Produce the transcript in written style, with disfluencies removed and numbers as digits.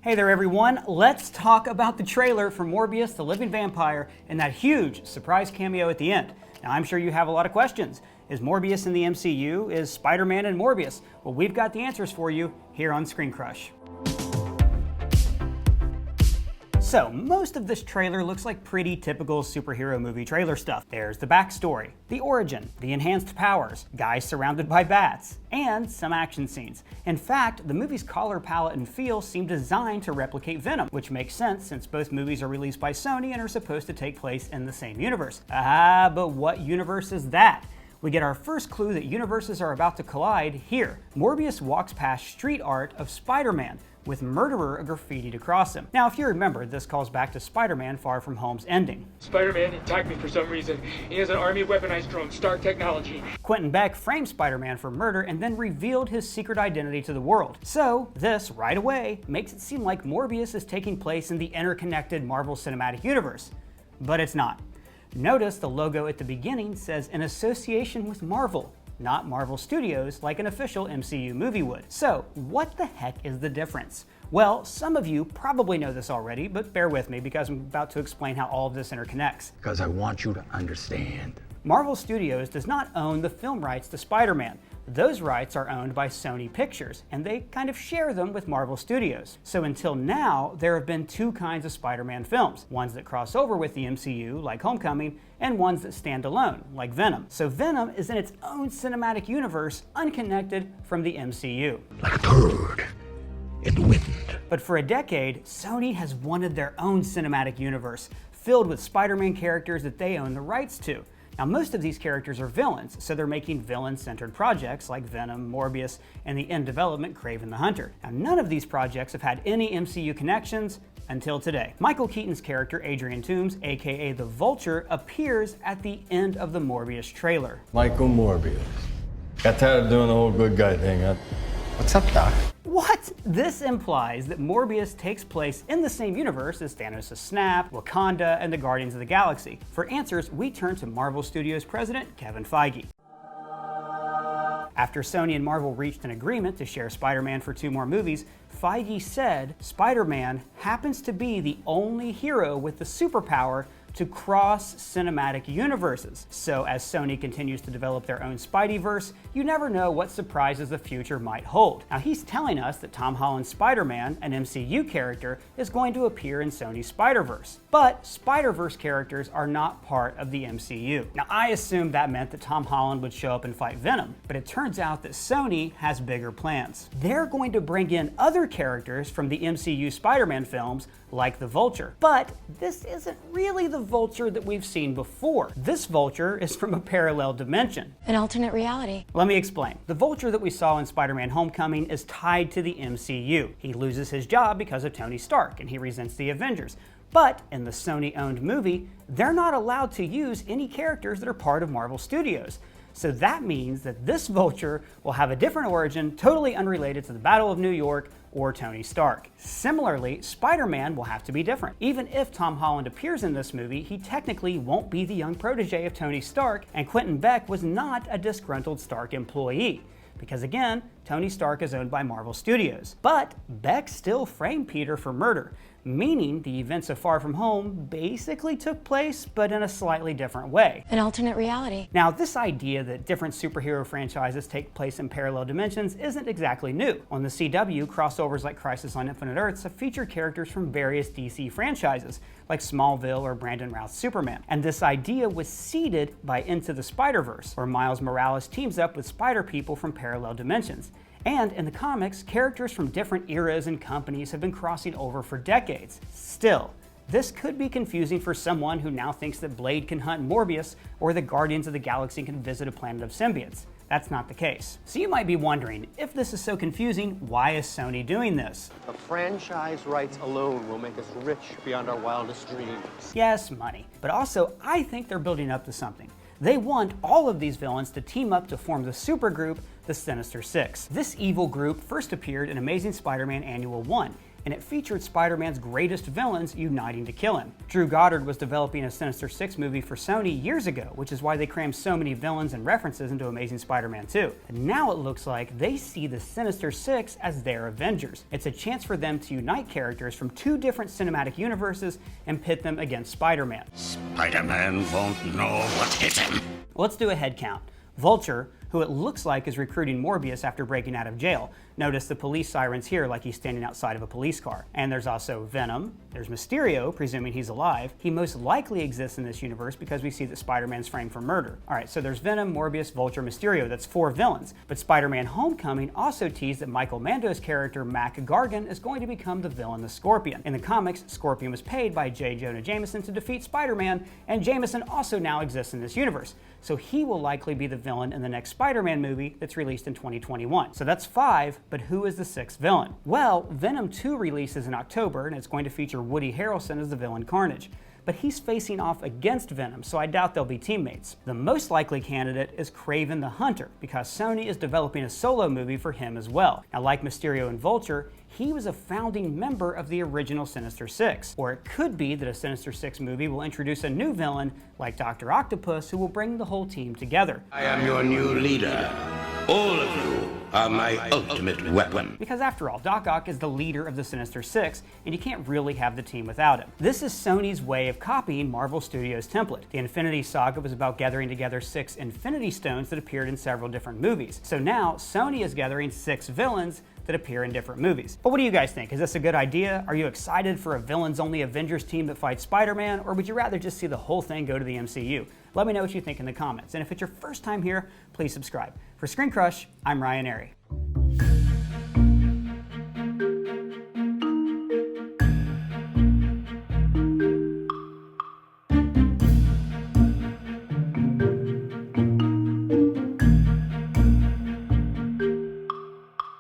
Hey there everyone, let's talk about the trailer for Morbius the Living Vampire and that huge surprise cameo at the end. Now I'm sure you have a lot of questions. Is Morbius in the MCU? Is Spider-Man in Morbius? Well, we've got the answers for you here on Screen Crush. So, most of this trailer looks like pretty typical superhero movie trailer stuff. There's the backstory, the origin, the enhanced powers, guys surrounded by bats, and some action scenes. In fact, the movie's color palette and feel seem designed to replicate Venom, which makes sense since both movies are released by Sony and are supposed to take place in the same universe. But what universe is that? We get our first clue that universes are about to collide here. Morbius walks past street art of Spider-Man, with Murderer graffitied across him. Now, if you remember, this calls back to Spider-Man Far From Home's ending. Spider-Man attacked me for some reason. He has an army of weaponized drones, Stark technology. Quentin Beck framed Spider-Man for murder and then revealed his secret identity to the world. So, this, right away, makes it seem like Morbius is taking place in the interconnected Marvel Cinematic Universe. But it's not. Notice the logo at the beginning says in association with Marvel, not Marvel Studios like an official MCU movie would. So, what the heck is the difference? Well, some of you probably know this already, but bear with me because I'm about to explain how all of this interconnects. Because I want you to understand. Marvel Studios does not own the film rights to Spider-Man. Those rights are owned by Sony Pictures, and they kind of share them with Marvel Studios. So until now, there have been two kinds of Spider-Man films, ones that cross over with the MCU, like Homecoming, and ones that stand alone, like Venom. So Venom is in its own cinematic universe, unconnected from the MCU. Like a turd in the wind. But for a decade, Sony has wanted their own cinematic universe, filled with Spider-Man characters that they own the rights to. Now, most of these characters are villains, so they're making villain-centered projects like Venom, Morbius, and the in-development Kraven the Hunter. Now, none of these projects have had any MCU connections until today. Michael Keaton's character, Adrian Toomes, aka the Vulture, appears at the end of the Morbius trailer. Michael Morbius. Got tired of doing the whole good guy thing, huh? What's up, Doc? What? This implies that Morbius takes place in the same universe as Thanos' Snap, Wakanda, and the Guardians of the Galaxy. For answers, we turn to Marvel Studios president Kevin Feige. After Sony and Marvel reached an agreement to share Spider-Man for 2 more movies, Feige said Spider-Man happens to be the only hero with the superpower to cross cinematic universes. So as Sony continues to develop their own Spidey-Verse, you never know what surprises the future might hold. Now he's telling us that Tom Holland's Spider-Man, an MCU character, is going to appear in Sony's Spider-Verse. But Spider-Verse characters are not part of the MCU. Now I assumed that meant that Tom Holland would show up and fight Venom, but it turns out that Sony has bigger plans. They're going to bring in other characters from the MCU Spider-Man films, like the Vulture. But this isn't really the Vulture that we've seen before. This Vulture is from a parallel dimension. An alternate reality. Let me explain. The Vulture that we saw in Spider-Man Homecoming is tied to the MCU. He loses his job because of Tony Stark, and he resents the Avengers. But in the Sony-owned movie, they're not allowed to use any characters that are part of Marvel Studios. So that means that this Vulture will have a different origin, totally unrelated to the Battle of New York or Tony Stark. Similarly, Spider-Man will have to be different. Even if Tom Holland appears in this movie, he technically won't be the young protege of Tony Stark, and Quentin Beck was not a disgruntled Stark employee. Because again, Tony Stark is owned by Marvel Studios. But Beck still framed Peter for murder, meaning the events of Far From Home basically took place, but in a slightly different way. An alternate reality. Now, this idea that different superhero franchises take place in parallel dimensions isn't exactly new. On the CW, crossovers like Crisis on Infinite Earths have featured characters from various DC franchises, like Smallville or Brandon Routh's Superman. And this idea was seeded by Into the Spider-Verse, where Miles Morales teams up with Spider-People from parallel dimensions. And in the comics, characters from different eras and companies have been crossing over for decades. Still, this could be confusing for someone who now thinks that Blade can hunt Morbius or the Guardians of the Galaxy can visit a planet of symbiotes. That's not the case. So you might be wondering, if this is so confusing, why is Sony doing this? The franchise rights alone will make us rich beyond our wildest dreams. Yes, money. But also, I think they're building up to something. They want all of these villains to team up to form the supergroup, the Sinister Six. This evil group first appeared in Amazing Spider-Man Annual 1, and it featured Spider-Man's greatest villains uniting to kill him. Drew Goddard was developing a Sinister Six movie for Sony years ago, which is why they crammed so many villains and references into Amazing Spider-Man 2. And now it looks like they see the Sinister Six as their Avengers. It's a chance for them to unite characters from two different cinematic universes and pit them against Spider-Man. Spider-Man won't know what hit him. Let's do a head count. Vulture, who it looks like is recruiting Morbius after breaking out of jail. Notice the police sirens here like he's standing outside of a police car. And there's also Venom, there's Mysterio, presuming he's alive. He most likely exists in this universe because we see that Spider-Man's framed for murder. Alright, so there's Venom, Morbius, Vulture, Mysterio, that's 4 villains. But Spider-Man Homecoming also teased that Michael Mando's character Mac Gargan is going to become the villain, the Scorpion. In the comics, Scorpion was paid by J. Jonah Jameson to defeat Spider-Man, and Jameson also now exists in this universe. So he will likely be the villain in the next Spider-Man movie that's released in 2021. So that's 5, but who is the 6th villain? Well, Venom 2 releases in October, and it's going to feature Woody Harrelson as the villain Carnage. But he's facing off against Venom, so I doubt they'll be teammates. The most likely candidate is Kraven the Hunter, because Sony is developing a solo movie for him as well. Now, like Mysterio and Vulture, he was a founding member of the original Sinister Six. Or it could be that a Sinister Six movie will introduce a new villain, like Dr. Octopus, who will bring the whole team together. I am your new leader. All of you are my ultimate weapon. Because after all, Doc Ock is the leader of the Sinister Six, and you can't really have the team without him. This is Sony's way of copying Marvel Studios' template. The Infinity Saga was about gathering together 6 Infinity Stones that appeared in several different movies. So now, Sony is gathering 6 villains that appear in different movies. But what do you guys think? Is this a good idea? Are you excited for a villains-only Avengers team that fights Spider-Man, or would you rather just see the whole thing go to the MCU? Let me know what you think in the comments. And if it's your first time here, please subscribe. For Screen Crush, I'm Ryan Airy.